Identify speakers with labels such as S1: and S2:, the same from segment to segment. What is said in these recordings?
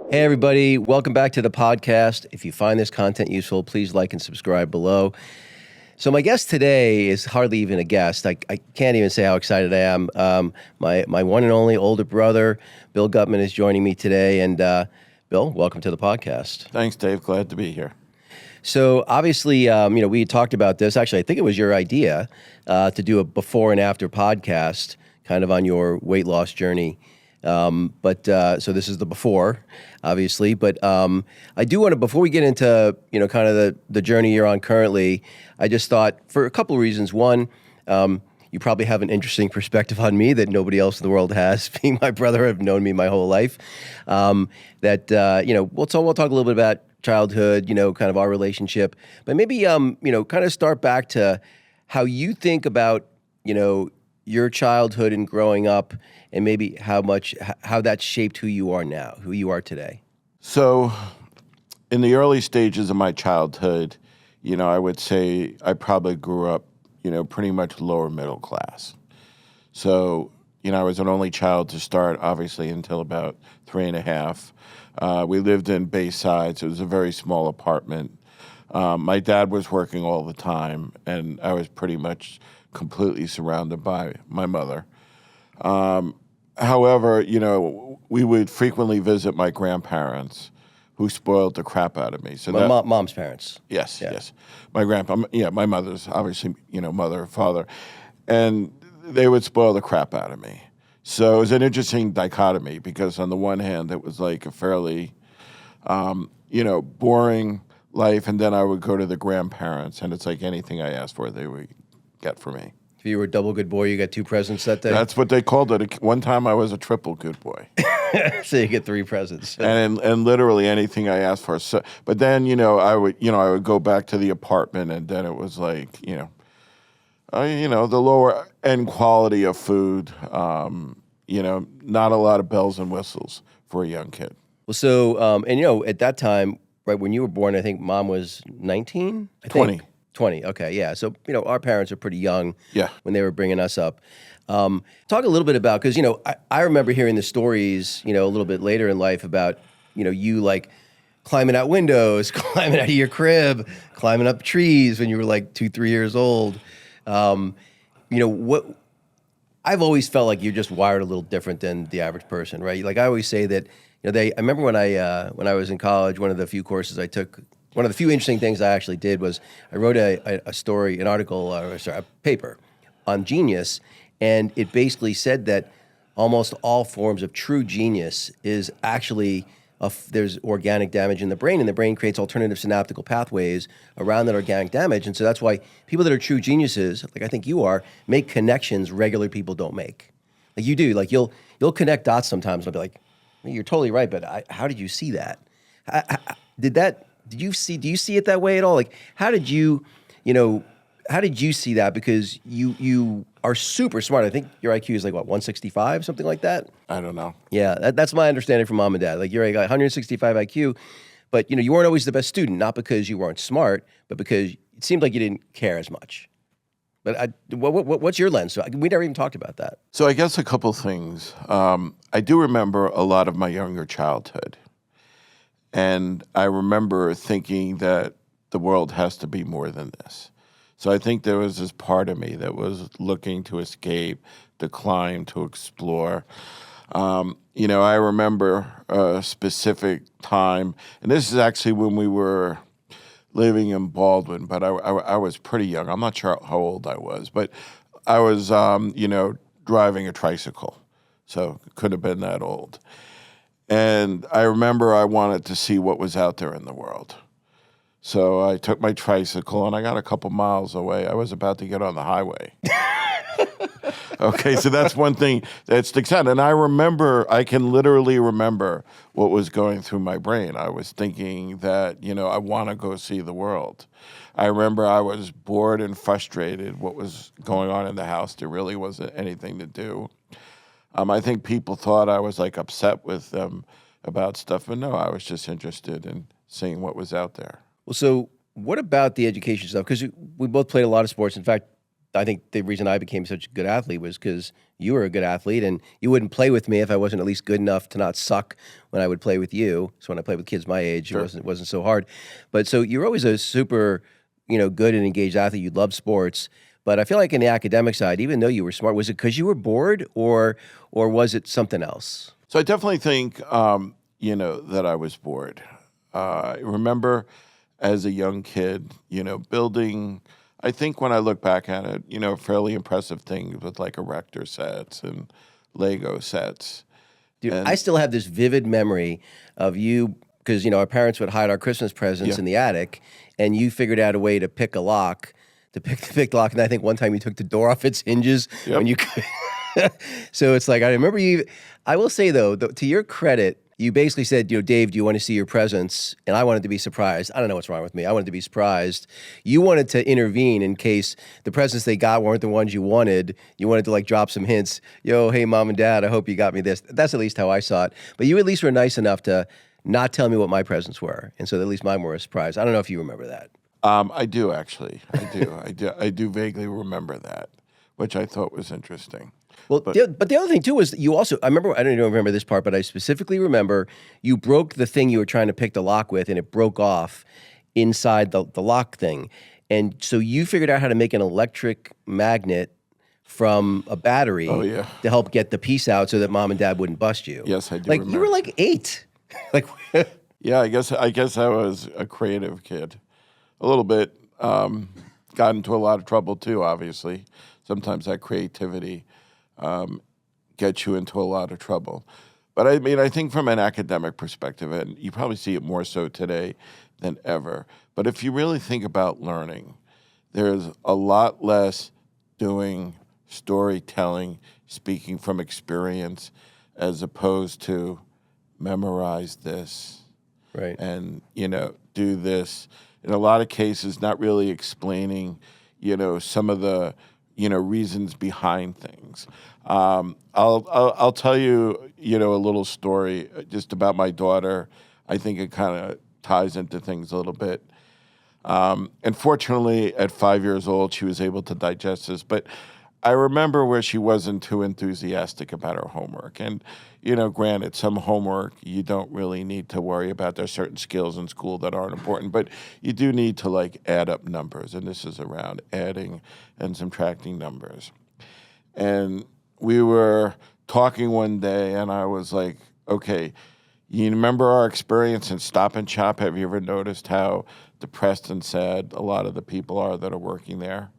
S1: Hey, everybody. Welcome back to the podcast. If you find this content useful, please like and subscribe below. So my guest today is hardly even a guest. I can't even say how excited I am. My one and only older brother, Bill Guttman, is joining me today. And Bill, welcome to the podcast.
S2: Thanks, Dave. Glad to be here.
S1: So obviously, we had talked about this. Actually, I think it was your idea to do a before and after podcast kind of on your weight loss journey. So this is the before, obviously, but I do want to, before we get into, kind of the journey you're on currently, I just thought for a couple of reasons. One, you probably have an interesting perspective on me that nobody else in the world has, being my brother, have known me my whole life. We'll talk a little bit about childhood, kind of our relationship, but maybe, kind of start back to how you think about, your childhood and growing up, and maybe how that shaped who you are now, who you are today.
S2: So in the early stages of my childhood, I would say I probably grew up, pretty much lower middle class. So, I was an only child to start, obviously, until about 3.5. We lived in Bayside, so it was a very small apartment. My dad was working all the time, and I was pretty much completely surrounded by my mother. However, we would frequently visit my grandparents, who spoiled the crap out of me. So
S1: Mom's parents.
S2: Yes. My my mother's obviously, mother, father, and they would spoil the crap out of me. So it was an interesting dichotomy because on the one hand, it was like a fairly, boring life, and then I would go to the grandparents, and it's like anything I asked for, they would get for me.
S1: If you were a double good boy, you got 2 presents that day?
S2: That's what they called it. One time I was a triple good boy.
S1: So you get 3 presents.
S2: and literally anything I asked for. So, but then, I would go back to the apartment, and then it was like, the lower end quality of food, not a lot of bells and whistles for a young kid.
S1: Well, so, at that time, right, when you were born, I think mom was 19?
S2: 20.
S1: 20, okay, yeah. So, our parents are pretty young when they were bringing us up. Talk a little bit about, because, I remember hearing the stories, a little bit later in life about, you like climbing out windows, climbing out of your crib, climbing up trees when you were like 2-3 years old. What I've always felt like you're just wired a little different than the average person, right? Like I always say that, I remember when I was in college, one of the few courses I took, one of the few interesting things I actually did was I wrote a paper on genius, and it basically said that almost all forms of true genius is actually there's organic damage in the brain, and the brain creates alternative synaptical pathways around that organic damage, and so that's why people that are true geniuses, like I think you are, make connections regular people don't make. Like you do, like you'll connect dots sometimes. And I'll be like, you're totally right, but how did you see that? Do you see it that way at all? Like, how did you see that? Because you are super smart. I think your IQ is like, what, 165, something like that?
S2: I don't know.
S1: Yeah, that's my understanding from mom and dad. Like, you're like 165 IQ, but, you weren't always the best student, not because you weren't smart, but because it seemed like you didn't care as much. But what's your lens? So we never even talked about that.
S2: So I guess a couple things. I do remember a lot of my younger childhood. And I remember thinking that the world has to be more than this. So I think there was this part of me that was looking to escape, to climb, to explore. I remember a specific time, and this is actually when we were living in Baldwin, but I was pretty young. I'm not sure how old I was, but I was, driving a tricycle. So it could have been that old. And I remember I wanted to see what was out there in the world. So I took my tricycle, and I got a couple miles away. I was about to get on the highway. Okay, so that's one thing that sticks out. And I can literally remember what was going through my brain. I was thinking that, I want to go see the world. I remember I was bored and frustrated what was going on in the house. There really wasn't anything to do. I think people thought I was like upset with them about stuff, but no, I was just interested in seeing what was out there.
S1: Well, so what about the education stuff? Because we both played a lot of sports. In fact, I think the reason I became such a good athlete was because you were a good athlete, and you wouldn't play with me if I wasn't at least good enough to not suck when I would play with you. So when I played with kids my age,
S2: Sure.
S1: it wasn't so hard. But so you're always a super, good and engaged athlete. You love sports, but I feel like in the academic side, even though you were smart, was it because you were bored, or was it something else?
S2: So I definitely think, that I was bored. I remember as a young kid, building, I think when I look back at it, fairly impressive things with like erector sets and Lego sets.
S1: Dude, I
S2: And
S1: still have this vivid memory of you because our parents would hide our Christmas presents
S2: yeah,
S1: in the attic, and you figured out a way to pick a lock, to pick the lock. And I think one time you took the door off its hinges when
S2: yep.
S1: you could. So it's like I remember you. I will say though, to your credit, you basically said, Dave, do you want to see your presents? And I wanted to be surprised. I don't know what's wrong with me. I wanted to be surprised. You wanted to intervene in case the presents they got weren't the ones you wanted. You wanted to like drop some hints. Yo, hey, mom and dad, I hope you got me this. That's at least how I saw it. But you at least were nice enough to not tell me what my presents were. And so at least mine were a surprise. I don't know if you remember that.
S2: I do actually. I do. I do vaguely remember that, which I thought was interesting.
S1: Well,
S2: But
S1: but the other thing too was you also. I remember. I don't even remember this part, but I specifically remember you broke the thing you were trying to pick the lock with, and it broke off inside the lock thing, and so you figured out how to make an electric magnet from a
S2: oh
S1: battery
S2: yeah,
S1: to help get the piece out, so that mom and dad wouldn't bust you.
S2: yes, I do
S1: Like you were
S2: remember.
S1: like 8. Like
S2: Yeah, I guess I was a creative kid, a little bit. Got into a lot of trouble too. Obviously, sometimes that creativity gets you into a lot of trouble. But I mean, I think from an academic perspective, and you probably see it more so today than ever. But if you really think about learning, there's a lot less doing storytelling, speaking from experience, as opposed to memorize this
S1: right.
S2: and do this. In a lot of cases, not really explaining some of the reasons behind things. I'll tell you a little story just about my daughter. I think it kind of ties into things a little bit. And fortunately, at 5 years old, she was able to digest this. But I remember where she wasn't too enthusiastic about her homework. And, granted, some homework you don't really need to worry about. There's certain skills in school that aren't important, but you do need to like add up numbers. And this is around adding and subtracting numbers. And we were talking one day, and I was like, okay, you remember our experience in Stop and Shop? Have you ever noticed how depressed and sad a lot of the people are that are working there?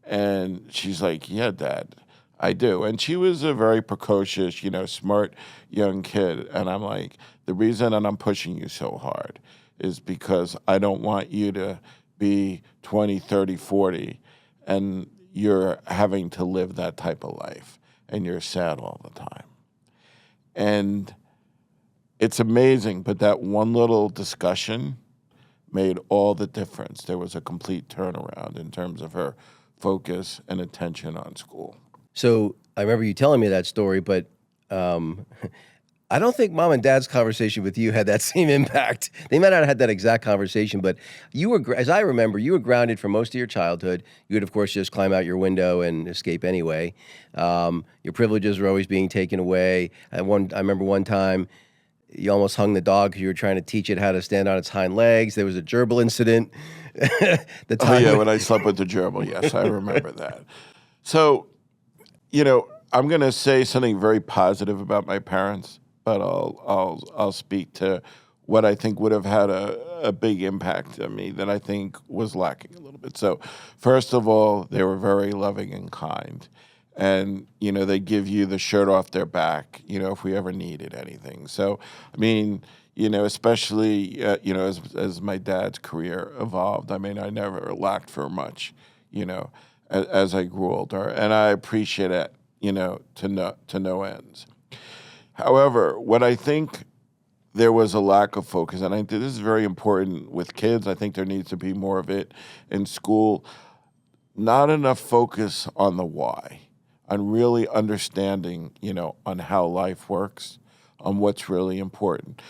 S2: And she's like, yeah, Dad, I do. And she was a very precocious, smart young kid. And I'm like, the reason that I'm pushing you so hard is because I don't want you to be 20, 30, 40, and you're having to live that type of life, and you're sad all the time. And it's amazing, but that one little discussion made all the difference. There was a complete turnaround in terms of her focus and attention on school.
S1: So I remember you telling me that story, but I don't think mom and dad's conversation with you had that same impact. They might not have had that exact conversation, but you were, as I remember, you were grounded for most of your childhood. You would, of course, just climb out your window and escape anyway. Your privileges were always being taken away. I remember one time you almost hung the dog because you were trying to teach it how to stand on its hind legs. There was a gerbil incident.
S2: Oh, yeah, when I slept with the gerbil, yes, I remember that. So, I'm going to say something very positive about my parents, but I'll speak to what I think would have had a big impact on me that I think was lacking a little bit. So, first of all, they were very loving and kind. And, they give you the shirt off their back, if we ever needed anything. So, I mean, especially, as my dad's career evolved, I mean, I never lacked for much, as I grew older. And I appreciate it, to no ends. However, what I think there was a lack of focus, and I think this is very important with kids. I think there needs to be more of it in school. Not enough focus on the why, on really understanding, on how life works, on what's really important.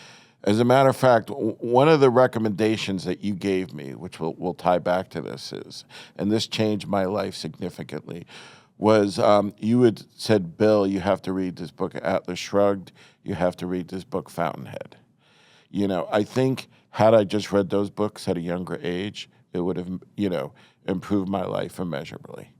S2: As a matter of fact, one of the recommendations that you gave me, which will tie back to this, is, and this changed my life significantly, was you had said, Bill, you have to read this book, Atlas Shrugged. You have to read this book, Fountainhead. I think had I just read those books at a younger age, it would have, improved my life immeasurably.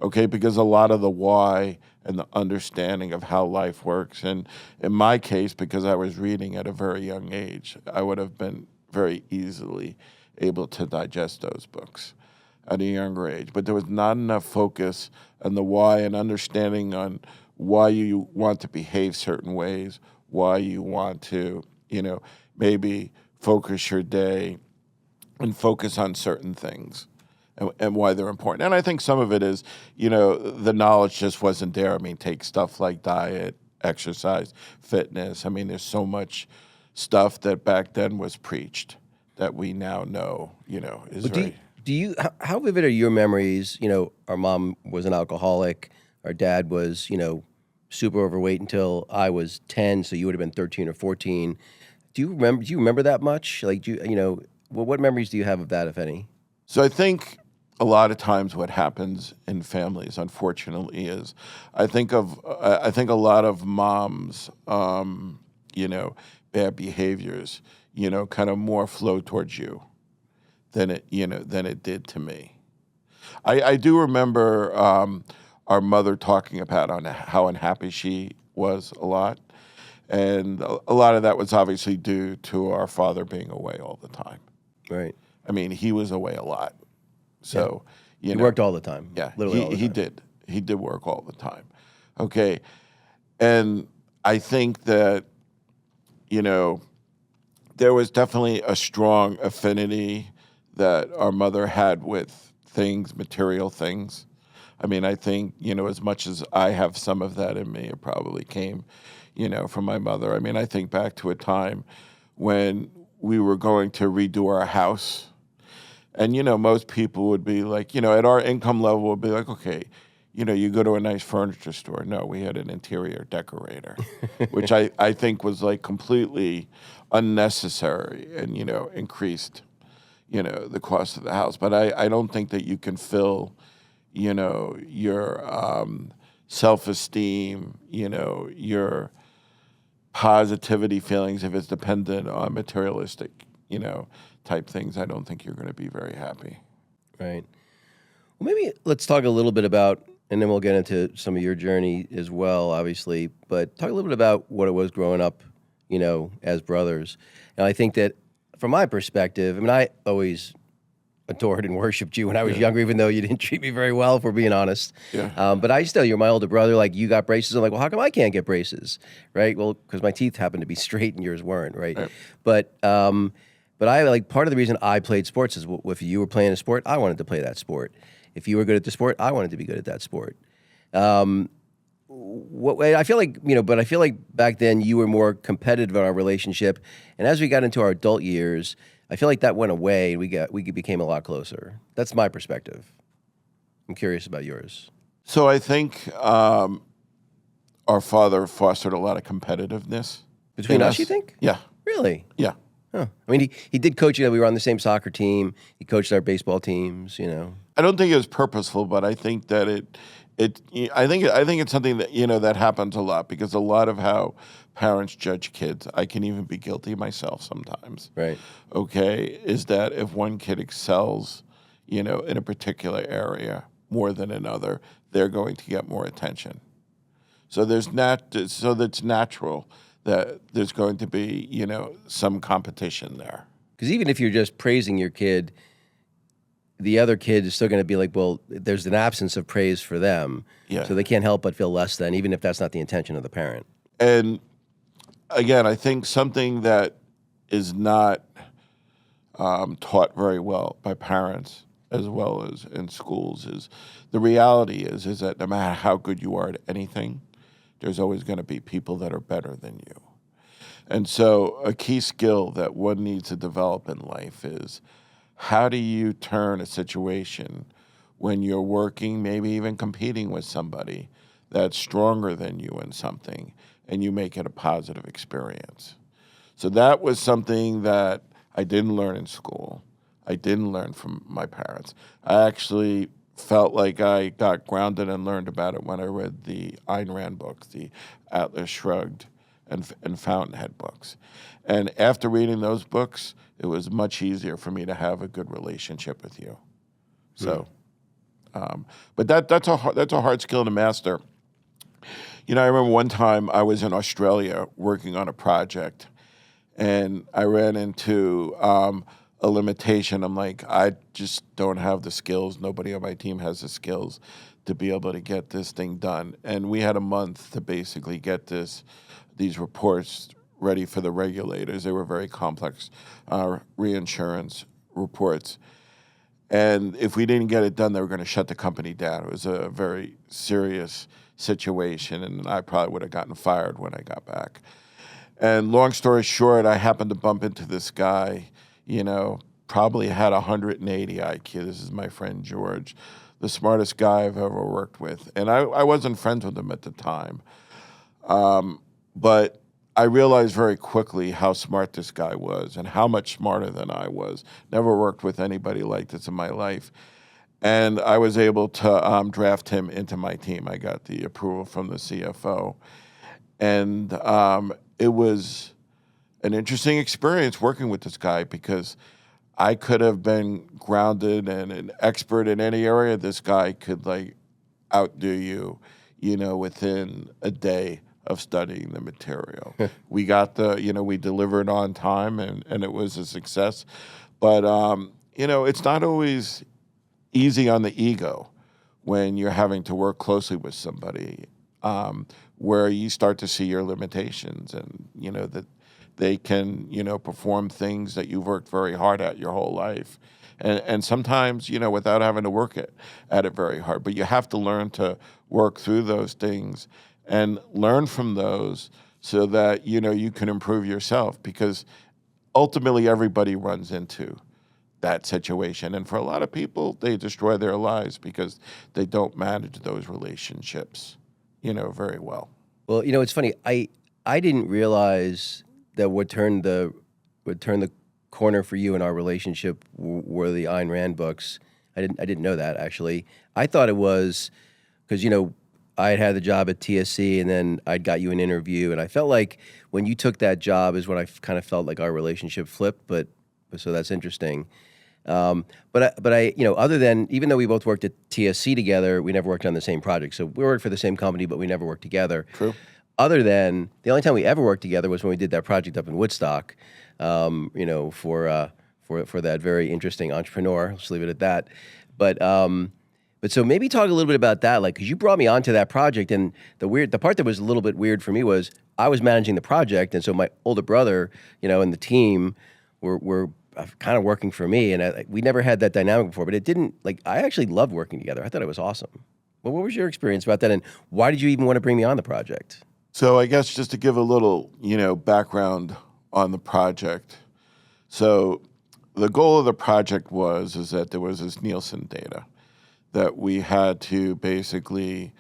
S2: Okay, because a lot of the why and the understanding of how life works, and in my case, because I was reading at a very young age, I would have been very easily able to digest those books at a younger age. But there was not enough focus on the why and understanding on why you want to behave certain ways, why you want to, maybe focus your day and focus on certain things. And why they're important. And I think some of it is, the knowledge just wasn't there. I mean, take stuff like diet, exercise, fitness. I mean, there's so much stuff that back then was preached that we now know, is
S1: But
S2: right.
S1: how vivid are your memories? Our mom was an alcoholic. Our dad was, super overweight until I was 10, so you would have been 13 or 14. Do you remember that much? Like, what memories do you have of that, if any?
S2: So I think a lot of times what happens in families, unfortunately, is I think a lot of moms, bad behaviors, kind of more flow towards you than it did to me. I do remember our mother talking about on how unhappy she was a lot. And a lot of that was obviously due to our father being away all the time.
S1: Right.
S2: I mean, he was away a lot. So,
S1: He worked all the time.
S2: Yeah,
S1: Literally all the
S2: he
S1: time.
S2: did. He did work all the time. Okay. And I think that, there was definitely a strong affinity that our mother had with things, material things. I mean, I think, as much as I have some of that in me, it probably came, from my mother. I mean, I think back to a time when we were going to redo our house. And, most people would be like, at our income level would be like, okay, you go to a nice furniture store. No, we had an interior decorator, which I think was like completely unnecessary and, increased, the cost of the house. But I don't think that you can fill, your self-esteem, your positivity feelings if it's dependent on materialistic, type things. I don't think you're going to be very happy.
S1: Right. Well, maybe let's talk a little bit about, and then we'll get into some of your journey as well, obviously, but talk a little bit about what it was growing up, as brothers. And I think that from my perspective, I mean, I always adored and worshipped you when I was younger, even though you didn't treat me very well, if we're being honest.
S2: Yeah.
S1: But you're my older brother, like you got braces. I'm like, well, how come I can't get braces? Right? Well, because my teeth happen to be straight and yours weren't, right? But I like part of the reason I played sports is if you were playing a sport, I wanted to play that sport. If you were good at the sport, I wanted to be good at that sport. I feel like, but I feel like back then you were more competitive in our relationship. And as we got into our adult years, I feel like that went away and we became a lot closer. That's my perspective. I'm curious about yours.
S2: So I think our father fostered a lot of competitiveness.
S1: Between us, you think?
S2: Yeah.
S1: Really?
S2: Yeah.
S1: Huh. I mean, he did coach, we were on the same soccer team. He coached our baseball teams,
S2: I don't think it was purposeful, but I think that I think it's something that, that happens a lot because a lot of how parents judge kids, I can even be guilty myself sometimes.
S1: Right.
S2: Okay, is that if one kid excels, in a particular area more than another, they're going to get more attention. So that's natural that there's going to be, some competition there.
S1: Because even if you're just praising your kid, the other kid is still going to be like, well, there's an absence of praise for them.
S2: Yeah.
S1: So they can't help but feel less than, even if that's not the intention of the parent.
S2: And again, I think something that is not taught very well by parents as well as in schools is the reality is that no matter how good you are at anything, there's always going to be people that are better than you. And so a key skill that one needs to develop in life is how do you turn a situation when you're working, maybe even competing with somebody that's stronger than you in something, and you make it a positive experience. So that was something that I didn't learn in school. I didn't learn from my parents. I actually felt like I got grounded and learned about it when I read the Ayn Rand books, the Atlas Shrugged and Fountainhead books. And after reading those books, it was much easier for me to have a good relationship with you. So, but that's a hard skill to master. You know, I remember one time I was in Australia working on a project, and I ran into a limitation. I'm like, I just don't have the skills. Nobody on my team has the skills to be able to get this thing done. And we had a month to basically get these reports ready for the regulators. They were very complex reinsurance reports. And if we didn't get it done, they were going to shut the company down. It was a very serious situation, and I probably would have gotten fired when I got back. And long story short, I happened to bump into this guy, you know, probably had 180 IQ. This is my friend George, the smartest guy I've ever worked with. And I wasn't friends with him at the time. But I realized very quickly how smart this guy was and how much smarter than I was. Never worked with anybody like this in my life. And I was able to draft him into my team. I got the approval from the CFO. And it was an interesting experience working with this guy because I could have been grounded and an expert in any area. This guy could like outdo you, you know, within a day of studying the material. We got we delivered on time and it was a success. But, you know, it's not always easy on the ego when you're having to work closely with somebody where you start to see your limitations and, you know, that they can, you know, perform things that you've worked very hard at your whole life. And sometimes, you know, without having to work at it very hard. But you have to learn to work through those things and learn from those so that, you know, you can improve yourself because ultimately everybody runs into that situation. And for a lot of people, they destroy their lives because they don't manage those relationships, you know, very well.
S1: Well, you know, it's funny. I didn't realize that what turned the corner for you in our relationship were the Ayn Rand books. I didn't know that actually. I thought it was because, you know, I had the job at TSC and then I'd got you an interview, and I felt like when you took that job is when I kind of felt like our relationship flipped. But so that's interesting. But I, you know, other than, even though we both worked at TSC together, we never worked on the same project. So we worked for the same company, but we never worked together.
S2: True.
S1: Other than the only time we ever worked together was when we did that project up in Woodstock, you know, for that very interesting entrepreneur. Let's leave it at that. But so maybe talk a little bit about that, like, because you brought me onto that project, and the part that was a little bit weird for me was I was managing the project, and so my older brother, you know, and the team were kind of working for me, and we never had that dynamic before. But it didn't, like, I actually loved working together. I thought it was awesome. Well, what was your experience about that, and why did you even want to bring me on the project?
S2: So I guess just to give a little, you know, background on the project. So the goal of the project is that there was this Nielsen data that we had to basically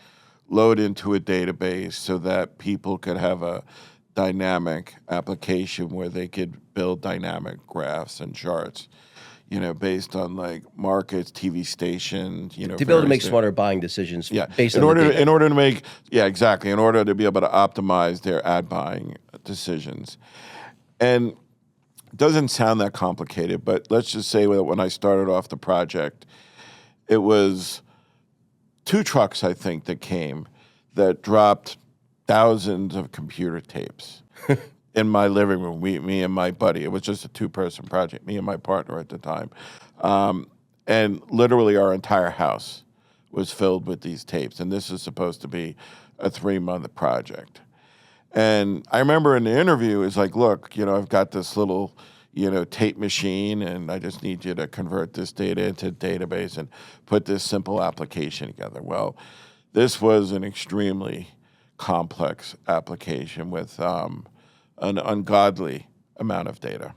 S2: load into a database so that people could have a dynamic application where they could build dynamic graphs and charts, you know, based on like markets, TV stations, you know,
S1: To be able to make smarter buying decisions,
S2: yeah,
S1: based
S2: in
S1: on
S2: order
S1: the data.
S2: in order to make exactly, in order to be able to optimize their ad buying decisions. And it doesn't sound that complicated, but let's just say that when I started off the project, it was 2 trucks, I think, that came that dropped thousands of computer tapes in my living room. Me and my buddy. It was just a 2-person project, me and my partner at the time. And literally our entire house was filled with these tapes. And this is supposed to be a 3-month project. And I remember in the interview, it's like, look, you know, I've got this little, you know, tape machine, and I just need you to convert this data into a database and put this simple application together. Well, this was an extremely complex application with an ungodly amount of data.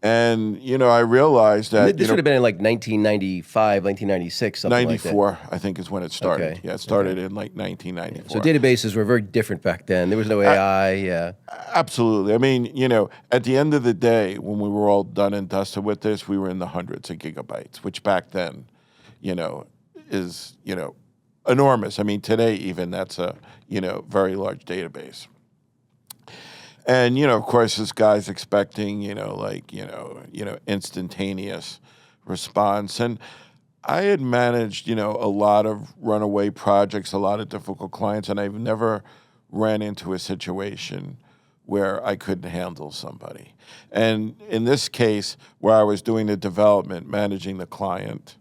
S2: And, I realized that,
S1: This would have been in like 1995, 1996, something like that.
S2: 94, I think is when it started.
S1: Okay.
S2: Yeah, it started in like 1994.
S1: So databases were very different back then. There was no AI. Yeah.
S2: Absolutely. I mean, at the end of the day, when we were all done and dusted with this, we were in the hundreds of gigabytes, which back then, is, enormous. I mean, today even that's a, very large database. And, of course, this guy's expecting, instantaneous response. And I had managed, a lot of runaway projects, a lot of difficult clients, and I've never ran into a situation where I couldn't handle somebody. And in this case, where I was doing the development, managing the client,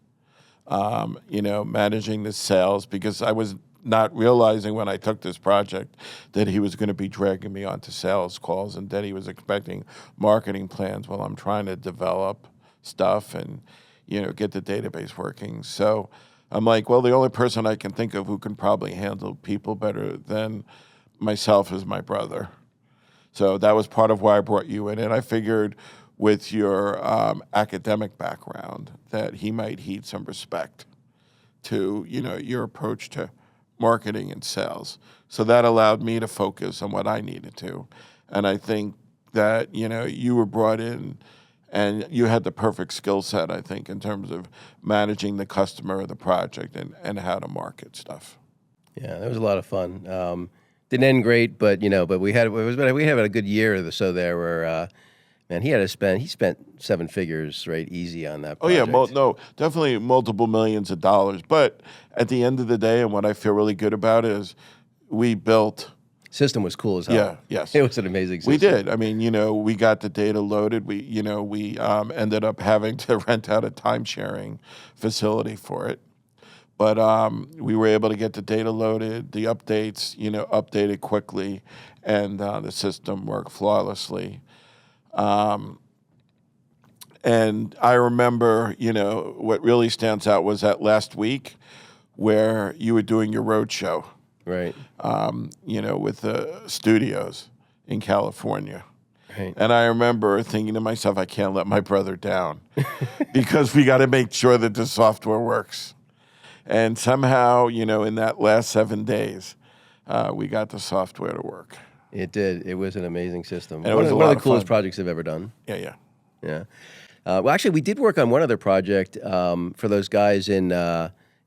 S2: managing the sales, because I was not realizing when I took this project that he was going to be dragging me onto sales calls and that he was expecting marketing plans while I'm trying to develop stuff and, get the database working. So I'm like, well, the only person I can think of who can probably handle people better than myself is my brother. So that was part of why I brought you in. And I figured with your academic background that he might heed some respect to, your approach to marketing and sales. So that allowed me to focus on what I needed to. And I think that, you were brought in and you had the perfect skill set, I think, in terms of managing the customer of the project and how to market stuff.
S1: Yeah, that was a lot of fun. Didn't end great, but we had a good year or so there where man, he spent seven figures, right, easy on that project.
S2: Oh yeah, definitely multiple millions of dollars. But at the end of the day, and what I feel really good about is we built.
S1: System was cool as hell.
S2: Yeah, yes,
S1: it was an amazing system.
S2: We did. I mean, we got the data loaded. We ended up having to rent out a time sharing facility for it. But we were able to get the data loaded, the updates, updated quickly, and the system worked flawlessly. And I remember, what really stands out was that last week where you were doing your road show,
S1: right?
S2: With the studios in California.
S1: Right.
S2: And I remember thinking to myself, I can't let my brother down because we got to make sure that the software works. And somehow, in that last 7 days, we got the software to work.
S1: It did. It was an amazing system.
S2: And it was
S1: one of the coolest projects I've ever done.
S2: Yeah.
S1: Well, actually, we did work on one other project for those guys in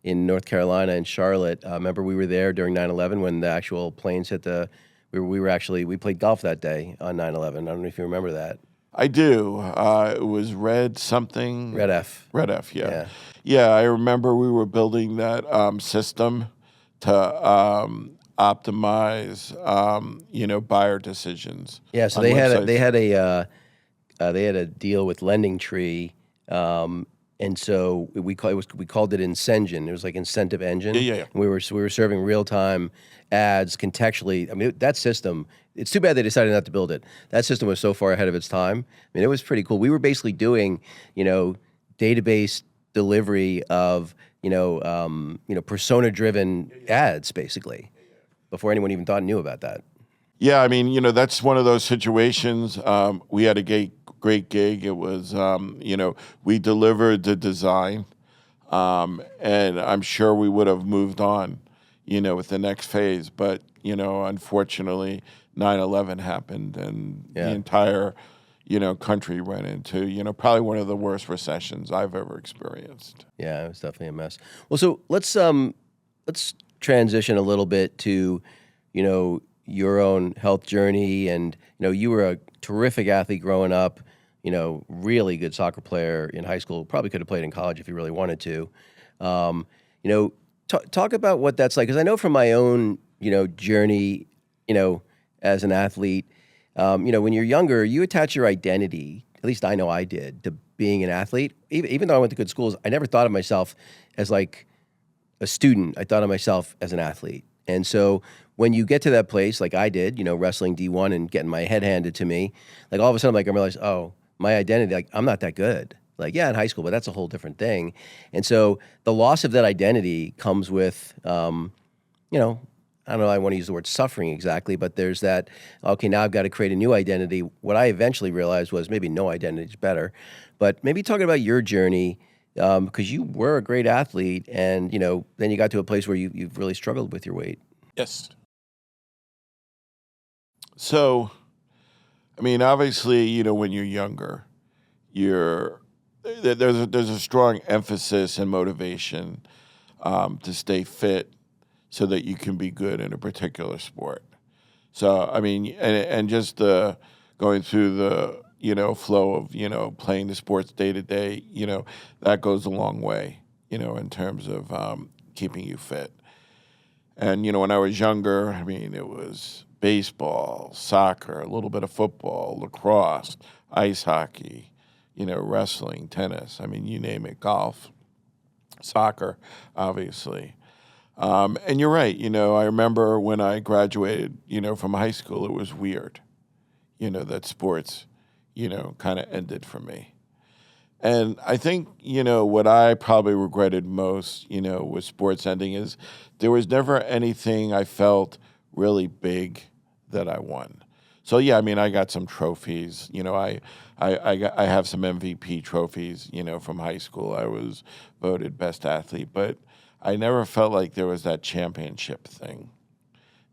S1: North Carolina and Charlotte. Remember, we were there during 9/11 when the actual planes hit the. We played golf that day on 9/11. I don't know if you remember that.
S2: I do. It was Red something.
S1: Red F.
S2: Red F. Yeah. Yeah. I remember we were building that system to optimize, buyer decisions.
S1: Yeah. So they had a deal with Lending Tree, and so we called it Incension. It was like Incentive Engine.
S2: Yeah.
S1: And we were serving real time ads contextually. I mean, that system. It's too bad they decided not to build it. That system was so far ahead of its time. I mean, it was pretty cool. We were basically doing, database delivery of, persona-driven ads, basically, before anyone even knew about that.
S2: Yeah, I mean, that's one of those situations. We had a great gig. It was, we delivered the design, and I'm sure we would have moved on, with the next phase. But, unfortunately, 9/11 happened, and the entire, country went into, probably one of the worst recessions I've ever experienced.
S1: Yeah, it was definitely a mess. Well, so let's transition a little bit to, your own health journey. And, you were a terrific athlete growing up, really good soccer player in high school, probably could have played in college if you really wanted to. Talk about what that's like. Because I know from my own, journey, as an athlete, when you're younger, you attach your identity, at least I know I did, to being an athlete. Even though I went to good schools, I never thought of myself as like a student. I thought of myself as an athlete. And so when you get to that place, like I did, wrestling D1 and getting my head handed to me, like all of a sudden, I realized, oh, my identity, like I'm not that good. Like, yeah, in high school, but that's a whole different thing. And so the loss of that identity comes with, I don't know, I want to use the word suffering exactly, but there's that, okay, now I've got to create a new identity. What I eventually realized was maybe no identity is better. But maybe talking about your journey, because you were a great athlete and, then you got to a place where you've really struggled with your weight.
S2: Yes. So, I mean, obviously, when you're younger, there's a strong emphasis and motivation to stay fit so that you can be good in a particular sport. So, I mean, and just going through the, flow of, playing the sports day to day, that goes a long way, in terms of keeping you fit. And, when I was younger, I mean, it was baseball, soccer, a little bit of football, lacrosse, ice hockey, wrestling, tennis. I mean, you name it, golf, soccer, obviously. And you're right. I remember when I graduated, from high school, it was weird, that sports, kind of ended for me. And I think, what I probably regretted most, with sports ending is there was never anything I felt really big that I won. So, yeah, I mean, I got some trophies. I have some MVP trophies, from high school. I was voted best athlete, but I never felt like there was that championship thing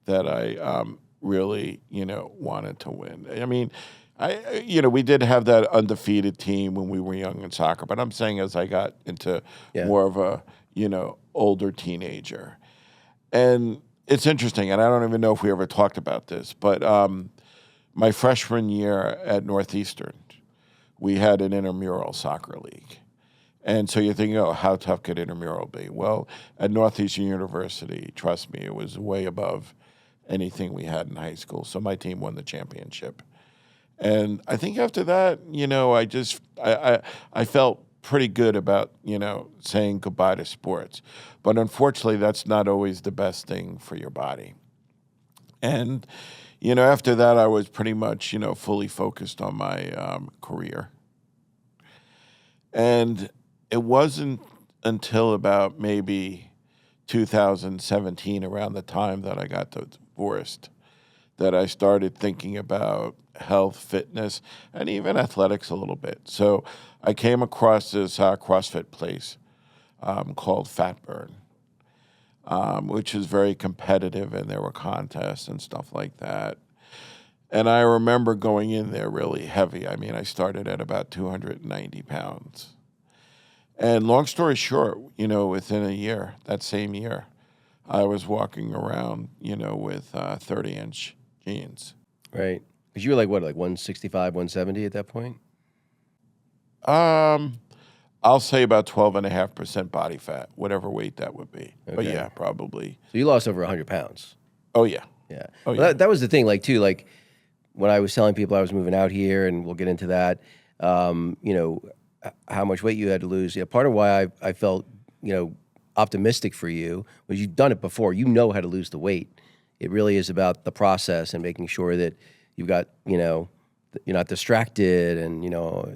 S2: that I really, wanted to win. I mean, we did have that undefeated team when we were young in soccer, but I'm saying as I got into more of a, older teenager. And it's interesting, and I don't even know if we ever talked about this, but my freshman year at Northeastern, we had an intramural soccer league. And so you're thinking, oh, how tough could intramural be? Well, at Northeastern University, trust me, it was way above anything we had in high school. So my team won the championship. And I think after that, I felt pretty good about, saying goodbye to sports. But unfortunately, that's not always the best thing for your body. And, after that, I was pretty much, fully focused on my career. And it wasn't until about maybe 2017, around the time that I got divorced, that I started thinking about health, fitness, and even athletics a little bit. So I came across this CrossFit place called Fat Burn, which is very competitive, and there were contests and stuff like that. And I remember going in there really heavy. I mean, I started at about 290 pounds. And long story short, within a year, that same year, I was walking around, with 30-inch jeans.
S1: Right. Because you were like 165, 170 at that point?
S2: I'll say about 12.5% body fat, whatever weight that would be.
S1: Okay.
S2: But yeah, probably.
S1: So you lost over 100 pounds.
S2: Oh, yeah.
S1: Yeah.
S2: Oh,
S1: Well,
S2: yeah.
S1: that was the thing, when I was telling people I was moving out here, and we'll get into that, how much weight you had to lose. Yeah, part of why I felt, optimistic for you was you've done it before. You know how to lose the weight. It really is about the process and making sure that you've got, you're not distracted and,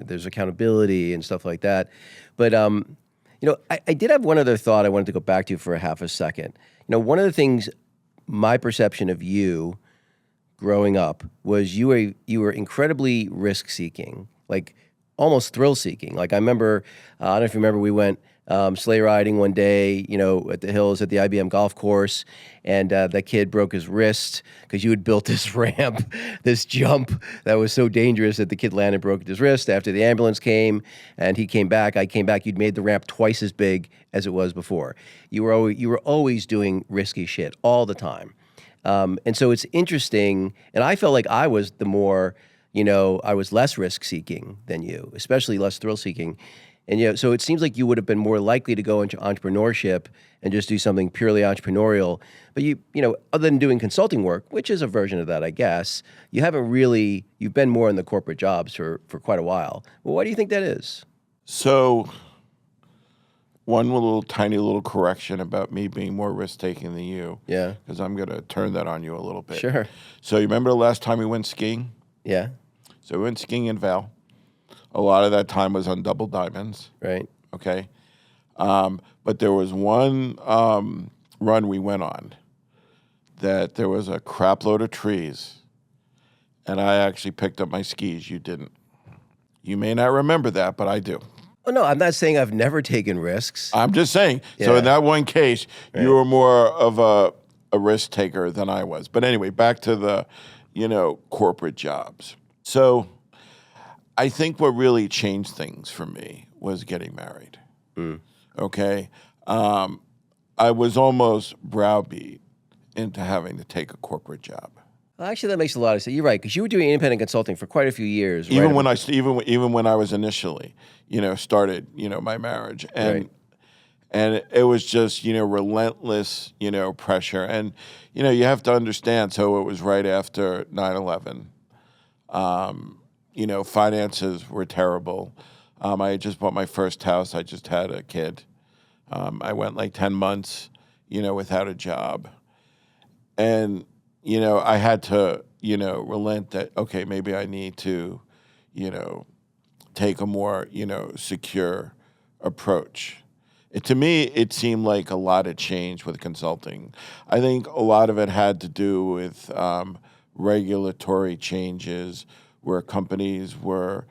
S1: there's accountability and stuff like that. But, I did have one other thought I wanted to go back to for a half a second. One of the things, my perception of you growing up was you were incredibly risk-seeking, like almost thrill-seeking. Like I remember, I don't know if you remember, we went sleigh riding one day, at the hills at the IBM golf course, and that kid broke his wrist because you had built this ramp, this jump that was so dangerous that the kid landed and broke his wrist. After the ambulance came and he came back, I came back, you'd made the ramp twice as big as it was before. You were always doing risky shit all the time. And so it's interesting, and I felt like I was the more, I was less risk-seeking than you, especially less thrill-seeking. And, so it seems like you would have been more likely to go into entrepreneurship and just do something purely entrepreneurial. But other than doing consulting work, which is a version of that, I guess, you've been more in the corporate jobs for quite a while. Well, why do you think that is?
S2: So one tiny little correction about me being more risk-taking than you.
S1: Yeah.
S2: Because I'm going to turn that on you a little bit.
S1: Sure.
S2: So you remember the last time we went skiing?
S1: Yeah.
S2: So we went skiing in Val. A lot of that time was on double diamonds.
S1: Right.
S2: Okay. But there was one run we went on that there was a crap load of trees, and I actually picked up my skis. You didn't. You may not remember that, but I do.
S1: Oh, no, I'm not saying I've never taken risks.
S2: I'm just saying. So
S1: Yeah.
S2: in that one case,
S1: Right.
S2: you were more of a risk taker than I was. But anyway, back to the, corporate jobs. So I think what really changed things for me was getting married. Okay. I was almost browbeat into having to take a corporate job.
S1: Well, actually, that makes a lot of sense. You're right, because you were doing independent consulting for quite a few years.
S2: Even
S1: right?
S2: even when I was initially, started, my marriage, and
S1: Right.
S2: and it was just, relentless, pressure, and you have to understand. So it was right after 9/11. Finances were terrible. I had just bought my first house. I just had a kid. I went like 10 months, without a job, and I had to, relent that. Okay, maybe I need to, take a more, secure approach. To me, it seemed like a lot had changed with consulting. I think a lot of it had to do with regulatory changes where companies were,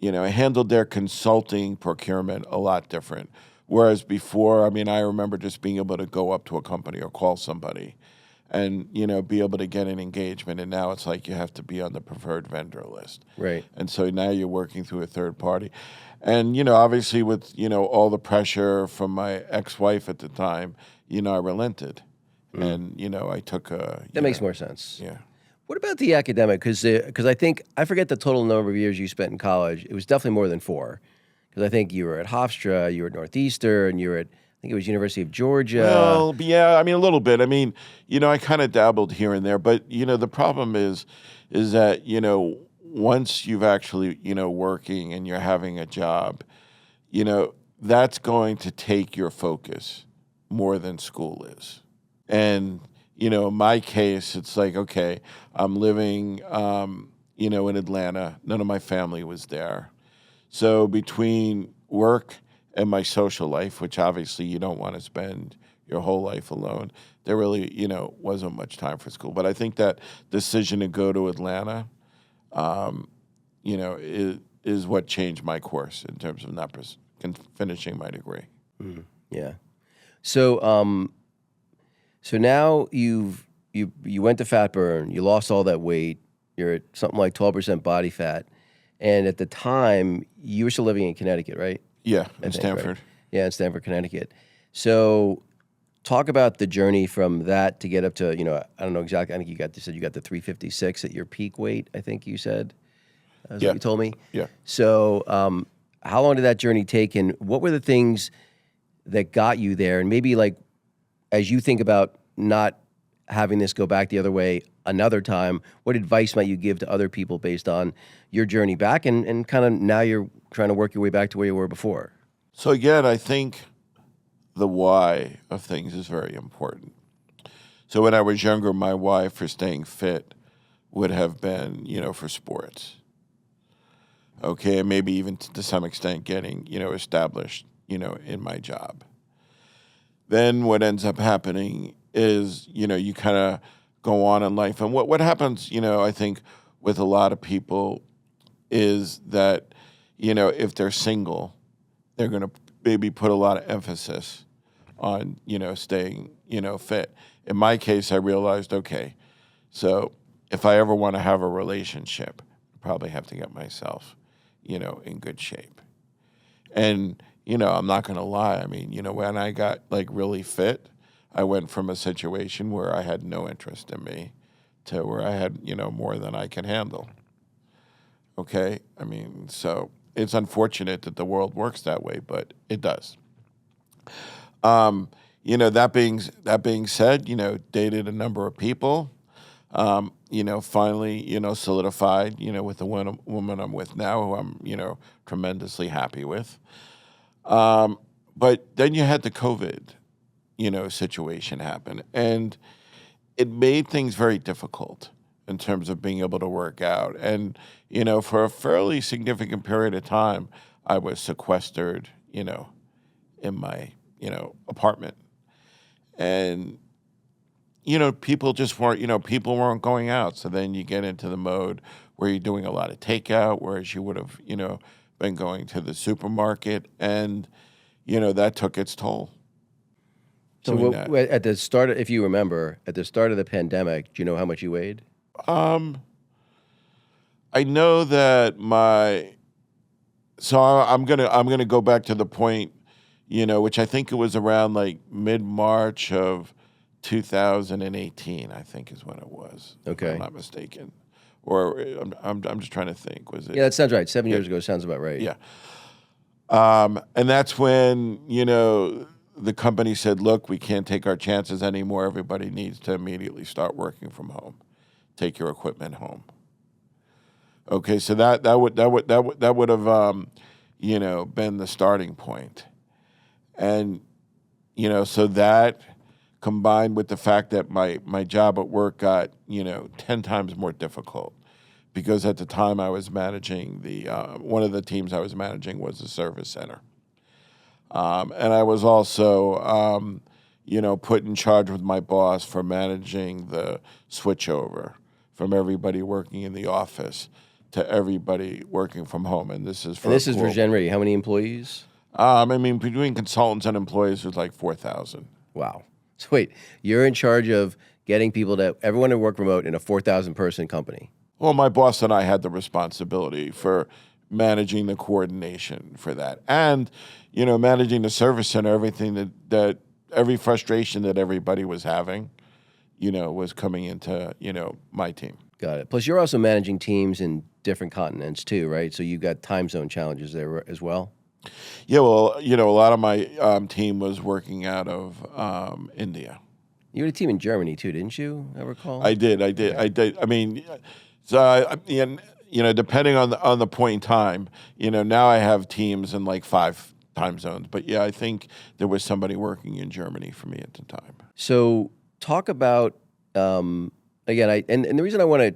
S2: handled their consulting procurement a lot different. Whereas before, I remember just being able to go up to a company or call somebody and, be able to get an engagement. And now it's like you have to be on the preferred vendor list.
S1: Right.
S2: And so now you're working through a third party. And, obviously with, all the pressure from my ex-wife at the time, I relented. And, I took a...
S1: That makes more sense.
S2: Yeah.
S1: What about the academic? Because I think, I forget the total number of years you spent in college. It was definitely more than 4. Because I think you were at Hofstra, you were at Northeastern, you were at, I think it was University of Georgia.
S2: Well, yeah, a little bit. I kind of dabbled here and there. But, the problem is that, once you've actually, working and you're having a job, that's going to take your focus more than school is. And, in my case, it's like, okay, I'm living, in Atlanta. None of my family was there. So between work and my social life, which obviously you don't want to spend your whole life alone, there really, wasn't much time for school. But I think that decision to go to Atlanta, is what changed my course in terms of not finishing my degree.
S1: Yeah. So so now you went to fat burn, you lost all that weight, you're at something like 12% body fat, and at the time you were still living in Connecticut, right?
S2: Yeah,
S1: I
S2: in
S1: think,
S2: Stanford.
S1: right? Yeah, in Stanford, Connecticut. So talk about the journey from that to get up to, I don't know exactly, I think you said you got the 356 at your peak weight, I think you said. That's
S2: Yeah.
S1: what you told me?
S2: Yeah.
S1: So how long did that journey take, and what were the things that got you there? And maybe like, as you think about not having this go back the other way another time, what advice might you give to other people based on your journey back and kind of now you're trying to work your way back to where you were before?
S2: So again, I think the why of things is very important. So when I was younger, my why for staying fit would have been, for sports. Okay, and maybe even to some extent getting, established, in my job. Then what ends up happening is, you kind of go on in life. And what happens, I think with a lot of people is that, if they're single, they're going to maybe put a lot of emphasis on, staying, fit. In my case, I realized, okay, so if I ever want to have a relationship, I probably have to get myself, in good shape. And, I'm not going to lie. When I got like really fit, I went from a situation where I had no interest in me to where I had, more than I can handle. Okay. So it's unfortunate that the world works that way, but it does. That being said, dated a number of people, finally, solidified, with the woman I'm with now, who I'm, tremendously happy with. But then you had the COVID, situation happen, and it made things very difficult in terms of being able to work out. And, for a fairly significant period of time, I was sequestered, in my, apartment. And, people just weren't, people weren't going out. So then you get into the mode where you're doing a lot of takeout, whereas you would have, been going to the supermarket, and, that took its toll.
S1: So
S2: Doing that.
S1: at the start, if you remember, at the start of the pandemic, do you know how much you weighed?
S2: I know that I'm gonna go back to the point, which I think it was around like mid-March of 2018, I think is when it was.
S1: Okay.
S2: If I'm not mistaken. Or I'm just trying to think. Was it?
S1: Yeah, that sounds right. 7 years ago sounds about right.
S2: Yeah. And that's when, the company said, look, we can't take our chances anymore. Everybody needs to immediately start working from home. Take your equipment home. Okay, so that would have been the starting point. And so that combined with the fact that my job at work got 10 times more difficult, because at the time I was managing one of the teams I was managing was the service center. And I was also put in charge with my boss for managing the switchover from everybody working in the office to everybody working from home. And this is for
S1: Genready. How many employees?
S2: Between consultants and employees, there's like 4,000.
S1: Wow. So wait, you're in charge of getting everyone to work remote in a 4,000 person company.
S2: Well, my boss and I had the responsibility for managing the coordination for that, and managing the service center. Everything that every frustration that everybody was having, was coming into my team.
S1: Got it. Plus, you're also managing teams in different continents too, right? So you've got time zone challenges there as well.
S2: Yeah, well, a lot of my team was working out of India.
S1: You had a team in Germany too, didn't you? I recall.
S2: I did. I mean, so depending on the point in time, now I have teams in like 5 time zones. But yeah, I think there was somebody working in Germany for me at the time.
S1: So talk about again. And the reason I want to